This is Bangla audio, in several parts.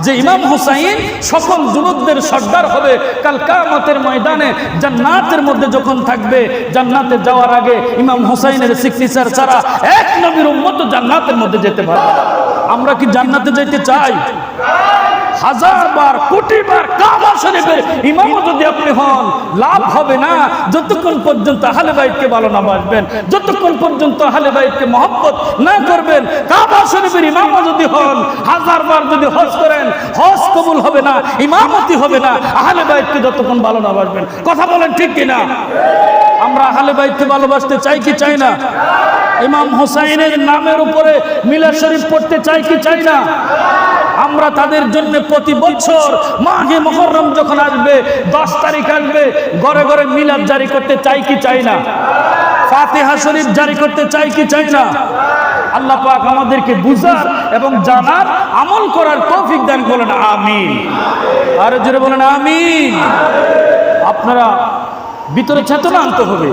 যে ইমাম হুসাইন সকল যুবকদের সর্দার হবে কাল কিয়ামতের ময়দানে। জান্নাতের মধ্যে যখন থাকবে, জান্নাতে যাওয়ার আগে ইমাম হুসাইনের সিগনেচার ছাড়া এক নবীর উম্মত জান্নাতের মধ্যে যেতে পারবে না। আমরা কি জান্নাতে যেতে চাই? হাজার বার কোটি বার কাবা শরীফের ইমাম যদি আপনি হন, লাভ হবে না যতক্ষণ পর্যন্ত আহলে বাইতকে ভালো না বাসবেন, যতক্ষণ পর্যন্ত আহলে বাইতকে মহব্বত না করবেন। কাবা শরীফের ইমাম যদি হন, হাজার বার যদি হজ করেন, হজ কবুল হবে না, ইমামতি হবে না আহলে বাইতকে যতক্ষণ ভালো না বাসবেন। কথা বলেন ঠিক কিনা? আমরা আহলে বাইতকে ভালোবাসতে চাই কি চাই না? ইমাম হুসাইনের নামের উপরে মিলাদ শরীফ পড়তে চাই কি চাই না? আমরা তাদের জন্য প্রতি বছর মাহে মুহররম যখন আসবে, 10 তারিখ আসবে, ঘরে ঘরে মিলাদ জারি করতে চাই কি চাই না? ফাতিহা শরীফ জারি করতে চাই কি চাই না? আল্লাহ পাক আমাদেরকে বুঝার এবং জানার, আমল করার তৌফিক দান করেন, আমিন। আর জোরে বলেন আমিন। আপনারা ভিতরে চেতনা আনতে হবে।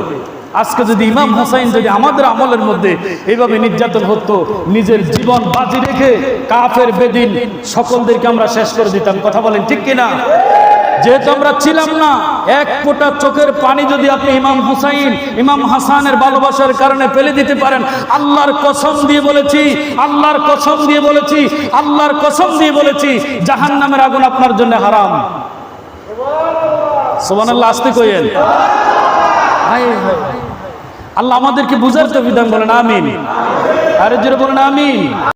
আজকে যদি ইমাম হুসাইন যদি আমাদের আমলের মধ্যে এইভাবে নির্যাতন হতো, নিজের জীবন বাজি রেখে কাফের বেদিন সকলদেরকে আমরা শেষ করে দিতাম। কথা বলেন ঠিক কিনা? যেহেতু আমরা ছিলাম না, এক ফোঁটা চোখের পানি যদি আপনি ইমাম হুসাইন, ইমাম হাসানের ভালোবাসার কারণে ফেলে দিতে পারেন, আল্লাহর কসম দিয়ে বলেছি, আল্লাহর কসম দিয়ে বলেছি, আল্লাহর কসম দিয়ে বলেছি, জাহান্নামের আগুন আপনার জন্য হারাম। সুবহানাল্লাহ, আস্তে কইেন। আল্লাহ আমাদেরকে বুঝার তৌফিক দান, বলেন আমিন। আরে জোরে বলেন আমিন।